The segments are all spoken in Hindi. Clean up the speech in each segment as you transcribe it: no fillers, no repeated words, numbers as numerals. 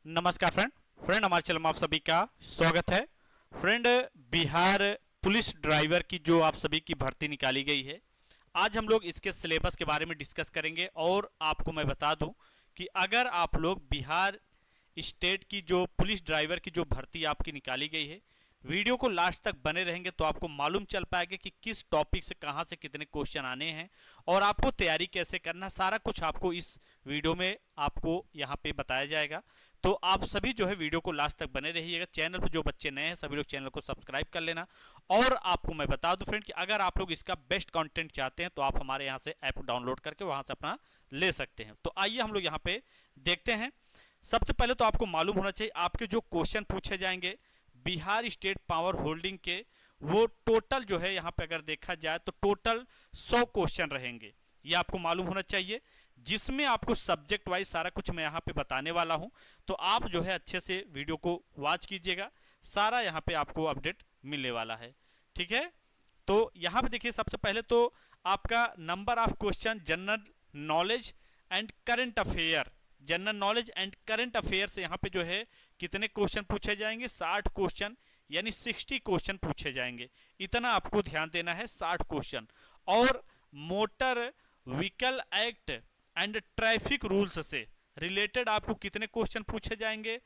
नमस्कार फ्रेंड हमारे चैनल में आप सभी का स्वागत है। फ्रेंड, बिहार पुलिस ड्राइवर की जो आप सभी की भर्ती निकाली गई है, आज हम लोग इसके सिलेबस के बारे में डिस्कस करेंगे। और आपको मैं बता दूं कि अगर आप लोग बिहार स्टेट की जो पुलिस ड्राइवर की जो भर्ती आपकी निकाली गई है, वीडियो को लास्ट तक बने रहेंगे तो आपको मालूम चल पाएगा कि किस टॉपिक से कहां से कितने क्वेश्चन आने हैं और आपको तैयारी कैसे करना, सारा कुछ आपको इस वीडियो में आपको यहां पे बताया जाएगा। तो आप सभी जो है वीडियो को लास्ट तक बने रहिएगा। चैनल पर जो बच्चे नए हैं सभी लोग चैनल को सब्सक्राइब कर लेना। और आपको मैं बता दूं फ्रेंड कि अगर आप लोग इसका बेस्ट कंटेंट चाहते हैं तो आप हमारे यहाँ से ऐप डाउनलोड करके वहां से अपना ले सकते हैं। तो आइए हम लोग यहाँ पे देखते हैं। सबसे पहले तो आपको मालूम होना चाहिए आपके जो क्वेश्चन पूछे जाएंगे बिहार स्टेट पावर होल्डिंग के, वो टोटल जो है यहाँ पे अगर देखा जाए तो टोटल 100 क्वेश्चन रहेंगे, ये आपको मालूम होना चाहिए। जिसमें आपको सब्जेक्ट वाइज सारा कुछ मैं यहाँ पे बताने वाला हूँ, तो आप जो है अच्छे से वीडियो को वॉच कीजिएगा, सारा यहाँ पे आपको अपडेट मिलने वाला है। ठीक है, तो यहाँ पे देखिए सबसे पहले तो आपका number of question general knowledge and current affair, general knowledge and current affair से यहाँ पे जो है कितने क्वेश्चन पूछे जाएंगे, 60 क्वेश्चन यानी 60 क्वेश्चन पूछे जाएंगे। इतना आपको ध्यान देना है, 60 क्वेश्चन। और motor vehicle act and traffic rules से रिलेटेड आपको कितने क्वेश्चन पूछे जाएंगे,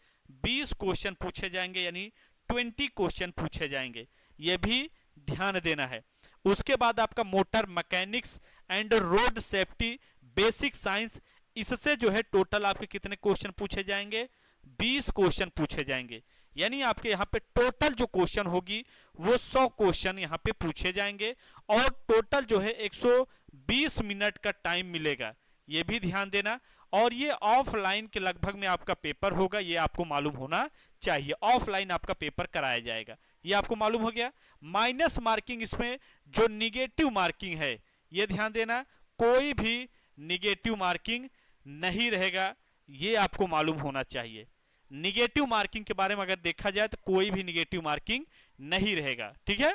20 क्वेश्चन पूछे जाएंगे, यानी 20 क्वेश्चन पूछे जाएंगे, ये भी ध्यान देना है। उसके बाद आपका motor mechanics and road safety basic science, इससे जो है टोटल आपके कितने क्वेश्चन पूछे जाएंगे, 20 क्वेश्चन पूछे जाएंगे। यानी आपके यहाँ पे टोटल जो क्वेश्चन होगी वो 100 क्वेश्चन यहाँ पे पूछे जाएंगे और टोटल जो है 120 मिनट का टाइम मिलेगा, ये भी ध्यान देना। और ये ऑफलाइन के लगभग में आपका पेपर होगा, ये आपको मालूम होना चाहिए। ऑफलाइन आपका पेपर कराया जाएगा, ये आपको मालूम हो गया। माइनस मार्किंग, इसमें जो निगेटिव मार्किंग है ये ध्यान देना, कोई भी निगेटिव मार्किंग नहीं रहेगा, ये आपको मालूम होना चाहिए। निगेटिव मार्किंग के बारे में अगर देखा जाए तो कोई भी निगेटिव मार्किंग नहीं रहेगा। ठीक है,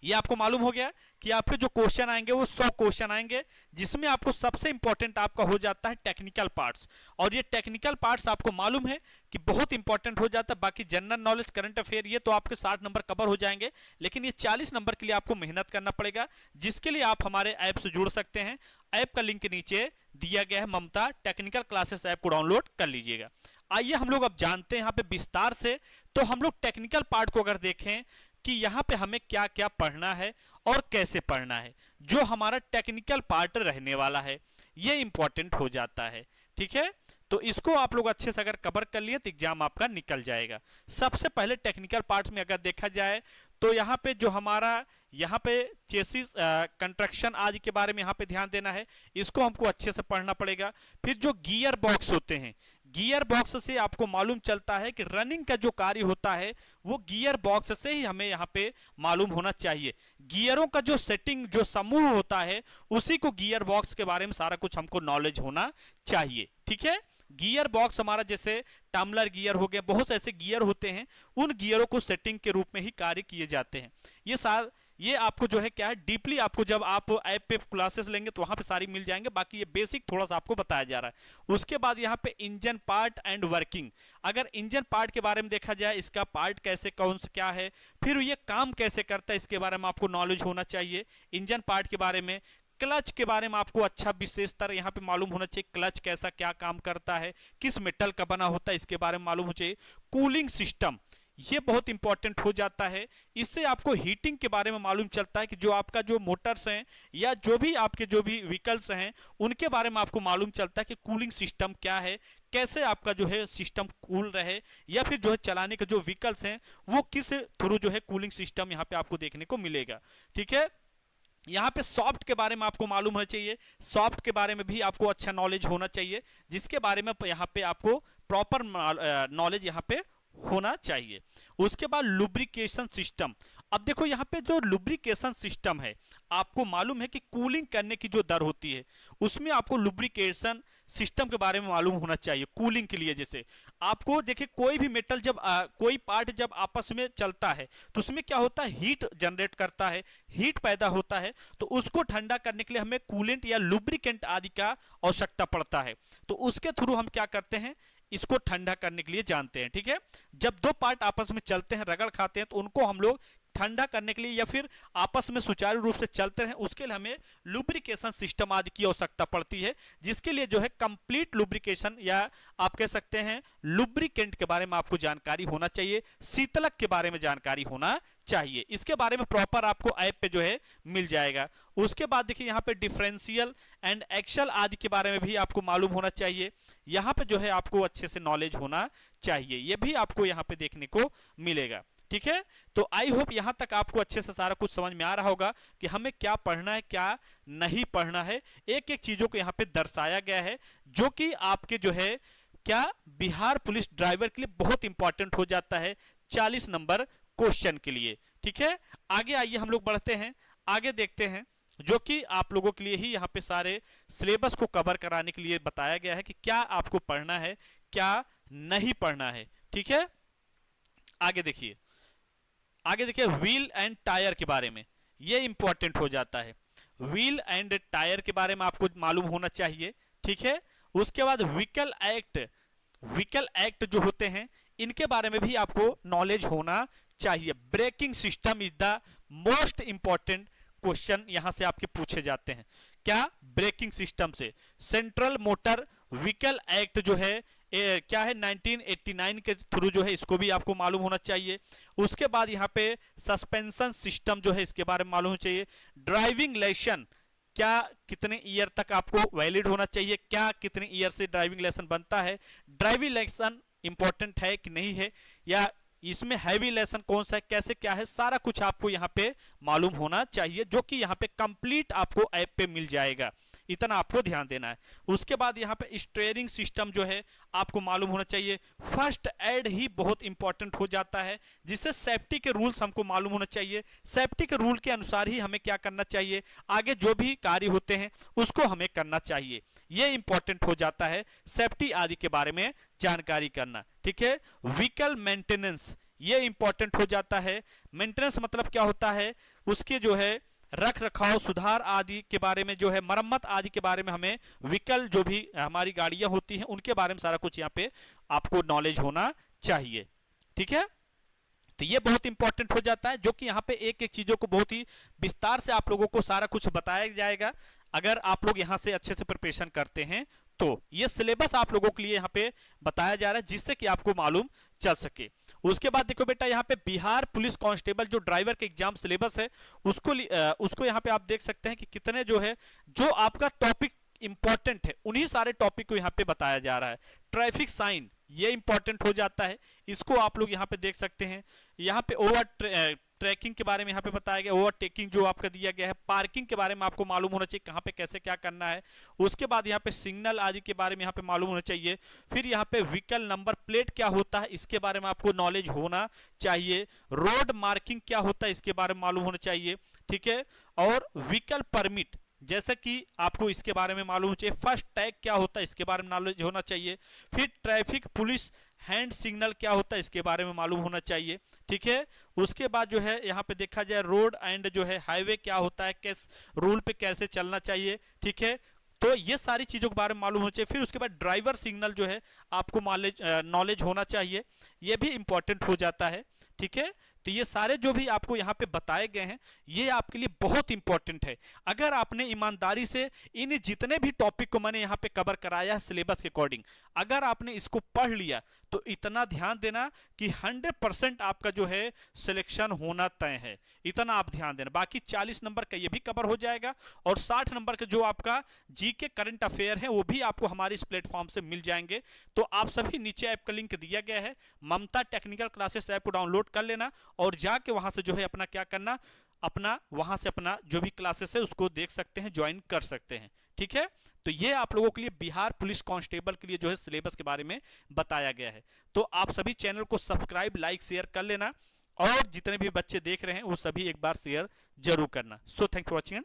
ये आपको मालूम हो गया कि आपके जो क्वेश्चन आएंगे वो 100 क्वेश्चन आएंगे, जिसमें आपको सबसे इंपॉर्टेंट आपका हो जाता है टेक्निकल पार्ट्स। और ये टेक्निकल पार्ट्स आपको मालूम है कि बहुत इंपॉर्टेंट हो जाता है। बाकी जनरल नॉलेज करंट अफेयर ये तो आपके 60 नंबर कवर हो जाएंगे, लेकिन ये 40 नंबर के लिए आपको मेहनत करना पड़ेगा, जिसके लिए आप हमारे ऐप से जुड़ सकते हैं। ऐप का लिंक नीचे दिया गया है, ममता टेक्निकल क्लासेस ऐप को डाउनलोड कर लीजिएगा। आइए हम लोग अब जानते हैं यहाँ पे विस्तार से। तो हम लोग टेक्निकल पार्ट को अगर देखें कि यहाँ पे हमें क्या क्या पढ़ना है और कैसे पढ़ना है, जो हमारा टेक्निकल पार्ट रहने वाला है ये इंपॉर्टेंट हो जाता है। ठीक है, तो इसको आप लोग अच्छे से अगर कवर कर लिए तो एग्जाम आपका निकल जाएगा। सबसे पहले टेक्निकल पार्ट में अगर देखा जाए तो यहाँ पे जो हमारा यहाँ पे चेसिस कंस्ट्रक्शन आदि के बारे में यहाँ पे ध्यान देना है, इसको हमको अच्छे से पढ़ना पड़ेगा। फिर जो गियर बॉक्स होते हैं, गियर बॉक्स से आपको मालूम चलता है कि रनिंग का जो कार्य होता है वो गियर बॉक्स से ही हमें यहाँ पे मालूम होना चाहिए। गियरों का जो सेटिंग जो समूह होता है उसी को गियर बॉक्स के बारे में सारा कुछ हमको नॉलेज होना चाहिए। ठीक है, गियर बॉक्स हमारा जैसे टम्बलर गियर हो गए, बहुत से ऐसे गियर होते हैं, उन गियरों को सेटिंग के रूप में ही कार्य किए जाते हैं। ये आपको जो है क्या है डीपली आपको जब आप ऐप पे क्लासेस लेंगे तो वहां पे सारी मिल जाएंगे, बाकी ये बेसिक थोड़ा सा आपको बताया जा रहा है। उसके बाद यहाँ पे इंजन पार्ट एंड वर्किंग, अगर इंजन पार्ट के बारे में देखा जाए, इसका पार्ट कैसे कौन सा क्या है, फिर ये काम कैसे करता है, इसके बारे में आपको नॉलेज होना चाहिए। इंजन पार्ट के बारे में, क्लच के बारे में आपको अच्छा विशेषतर यहाँ पे मालूम होना चाहिए, क्लच कैसा क्या काम करता है, किस मेटल का बना होता है, इसके बारे में मालूम होना चाहिए। कूलिंग सिस्टम ये बहुत इंपॉर्टेंट हो जाता है, इससे आपको हीटिंग के बारे में मालूम चलता है कि जो आपका जो मोटर्स हैं या जो भी आपके जो भी व्हीकल्स हैं उनके बारे में आपको मालूम चलता है कि कूलिंग सिस्टम क्या है, कैसे आपका जो है सिस्टम कूल रहे, या फिर जो है चलाने के जो व्हीकल्स हैं वो किस थ्रू जो है कूलिंग सिस्टम यहाँ पे आपको देखने को मिलेगा। ठीक है, यहाँ पे सॉफ्ट के बारे में आपको मालूम होना चाहिए, सॉफ्ट के बारे में भी आपको अच्छा नॉलेज होना चाहिए, जिसके बारे में यहाँ पे आपको प्रॉपर नॉलेज यहाँ पे होना चाहिए। उसके बाद लुब्रिकेशन सिस्टम, अब देखो यहाँ पे जो लुब्रिकेशन सिस्टम है, आपको मालूम है कि कूलिंग करने की जो दर होती है उसमें आपको लुब्रिकेशन सिस्टम के बारे में मालूम होना चाहिए। कूलिंग के लिए जैसे आपको देखिए कोई भी मेटल जब कोई पार्ट जब आपस में चलता है तो उसमें क्या होता है, हीट जनरेट करता है, हीट पैदा होता है, तो उसको ठंडा करने के लिए हमें कूलेंट या लुब्रिकेंट आदि का आवश्यकता पड़ता है। तो उसके थ्रू हम क्या करते हैं, इसको ठंडा करने के लिए जानते हैं। ठीक है, जब दो पार्ट आपस में चलते हैं, रगड़ खाते हैं, तो उनको हम लोग ठंडा करने के लिए या फिर आपस में सुचारू रूप से चलते हैं, उसके लिए हमें लुब्रिकेशन सिस्टम आदि की आवश्यकता पड़ती है, जिसके लिए जो है कंप्लीट लुब्रिकेशन या आप कह सकते हैं लुब्रिकेंट के बारे में आपको जानकारी होना चाहिए, शीतलक के बारे में जानकारी होना चाहिए। इसके बारे में प्रॉपर आपको ऐप पे जो है मिल जाएगा। उसके बाद देखिए यहाँ पे डिफरेंशियल एंड एक्सल आदि के बारे में भी आपको मालूम होना चाहिए। यहाँ पे जो है आपको अच्छे से नॉलेज होना चाहिए, ये भी आपको यहाँ पे देखने को मिलेगा। ठीक है, तो आई होप यहां तक आपको अच्छे से सारा कुछ समझ में आ रहा होगा कि हमें क्या पढ़ना है, क्या नहीं पढ़ना है। एक एक चीजों को यहाँ पे दर्शाया गया है, जो कि आपके जो है क्या बिहार पुलिस ड्राइवर के लिए बहुत इंपॉर्टेंट हो जाता है 40 नंबर क्वेश्चन के लिए। ठीक है, आगे आइए हम लोग बढ़ते हैं, आगे देखते हैं, जो कि आप लोगों के लिए ही यहाँ पे सारे सिलेबस को कवर कराने के लिए बताया गया है कि क्या आपको पढ़ना है, क्या नहीं पढ़ना है। ठीक है, आगे देखिए, व्हील एंड टायर के बारे में, ये इंपॉर्टेंट हो जाता है। व्हील एंड टायर के बारे में आपको मालूम होना चाहिए। ठीक है, उसके बाद व्हीकल एक्ट जो होते हैं, इनके बारे में भी आपको नॉलेज होना चाहिए। Braking system is the most important question यहां से आपके पूछे जाते हैं। क्या ब्रेकिंग सिस्टम से सेंट्रल मोटर व्हीकल एक्ट जो है क्या है 1989 के थ्रू जो है, इसको भी आपको मालूम होना चाहिए। उसके बाद यहाँ पे सस्पेंशन सिस्टम जो है, इसके बारे में मालूम होना चाहिए। ड्राइविंग लाइसेंस क्या कितने ईयर तक आपको वैलिड होना चाहिए, क्या कितने ईयर से ड्राइविंग लाइसेंस बनता है, ड्राइविंग लाइसेंस इंपॉर्टेंट है कि नहीं है, या इसमें हैवी लेसन कौन सा है, कैसे क्या है, सारा कुछ आपको यहाँ पे मालूम होना चाहिए, जो कि यहाँ पे कंप्लीट आपको ऐप पे मिल जाएगा। इतना आपको ध्यान देना है। उसके बाद यहाँ पे स्टीयरिंग सिस्टम जो है आपको मालूम होना चाहिए। फर्स्ट एड ही बहुत इंपॉर्टेंट हो जाता है, जिससे सेफ्टी के रूल्स हमको मालूम होना चाहिए। सेफ्टी के रूल के अनुसार ही हमें क्या करना चाहिए, आगे जो भी कार्य होते हैं उसको हमें करना चाहिए। ये इंपॉर्टेंट हो जाता है सेफ्टी आदि के बारे में जानकारी करना। ठीक है, व्हीकल मेंटेनेंस ये इंपॉर्टेंट हो जाता है। मेंटेनेंस मतलब क्या होता है, उसके जो है रख रखाव, सुधार आदि के बारे में, जो है मरम्मत आदि के बारे में हमें व्हीकल जो भी हमारी गाड़ियां होती हैं उनके बारे में सारा कुछ यहाँ पे आपको नॉलेज होना चाहिए। ठीक है, तो ये बहुत इंपॉर्टेंट हो जाता है, जो कि यहाँ पे एक एक चीजों को बहुत ही विस्तार से आप लोगों को सारा कुछ बताया जाएगा, अगर आप लोग यहाँ से अच्छे से प्रिपरेशन करते हैं तो। ये सिलेबस आप लोगों के लिए यहाँ पे बताया जा रहा है, जिससे कि आपको मालूम चल सके। उसके बाद देखो बेटा, यहाँ पे बिहार पुलिस कांस्टेबल जो ड्राइवर के एग्जाम सिलेबस है, उसको यहाँ पे आप देख सकते हैं कि कितने जो है, जो आपका टॉपिक इंपॉर्टेंट है उन्हीं सारे टॉपिक को यहाँ पे बताया जा रहा है। ट्रैफिक साइन ये इंपॉर्टेंट हो जाता है, इसको आप लोग यहाँ पे देख सकते हैं। यहाँ पे ओवर ट्रैकिंग के बारे में यहाँ पे बताया गया, ओवरटेकिंग जो आपका दिया गया है। पार्किंग के बारे में आपको मालूम होना चाहिए, कहाँ पे कैसे क्या करना है। उसके बाद यहाँ पे सिग्नल आदि के बारे में यहाँ पे मालूम होना चाहिए। फिर यहाँ पे व्हीकल नंबर प्लेट क्या होता है, इसके बारे में आपको नॉलेज होना चाहिए। रोड मार्किंग क्या होता है, इसके बारे में मालूम होना चाहिए। ठीक है, और व्हीकल परमिट जैसे कि आपको इसके बारे में मालूम होना चाहिए। फर्स्ट टैग क्या होता है, इसके बारे में नॉलेज होना चाहिए। फिर ट्रैफिक पुलिस हैंड सिग्नल क्या होता है, इसके बारे में मालूम होना चाहिए। ठीक है, उसके बाद जो है यहाँ पे देखा जाए रोड एंड जो है हाईवे क्या होता है, किस रूल पे कैसे चलना चाहिए। ठीक है, तो ये सारी चीजों के बारे में मालूम होना चाहिए। फिर उसके बाद ड्राइवर सिग्नल जो है आपको नॉलेज होना चाहिए, ये भी इंपॉर्टेंट हो जाता है। ठीक है, तो ये सारे जो भी आपको यहाँ पे बताए गए हैं, ये आपके लिए बहुत इंपॉर्टेंट है। अगर आपने ईमानदारी से इन जितने भी टॉपिक को मैंने यहाँ पे कवर कराया है सिलेबस के अकॉर्डिंग, अगर आपने इसको पढ़ लिया तो इतना ध्यान देना कि 100% आपका जो है सिलेक्शन होना तय है। इतना आप ध्यान देना। बाकी 40 नंबर का ये भी कवर हो जाएगा, और 60 नंबर का जो आपका जीके करंट अफेयर है वो भी आपको हमारे इस प्लेटफॉर्म से मिल जाएंगे। तो आप सभी नीचे ऐप का लिंक दिया गया है, ममता टेक्निकल क्लासेस ऐप को डाउनलोड कर लेना, और जाके वहां से जो है अपना क्या करना, अपना वहां से अपना जो भी क्लासेस है उसको देख सकते हैं, ज्वाइन कर सकते हैं। ठीक है, तो ये आप लोगों के लिए बिहार पुलिस कांस्टेबल के लिए जो है सिलेबस के बारे में बताया गया है। तो आप सभी चैनल को सब्सक्राइब, लाइक, शेयर कर लेना, और जितने भी बच्चे देख रहे हैं वो सभी एक बार शेयर जरूर करना। So thank you for watching.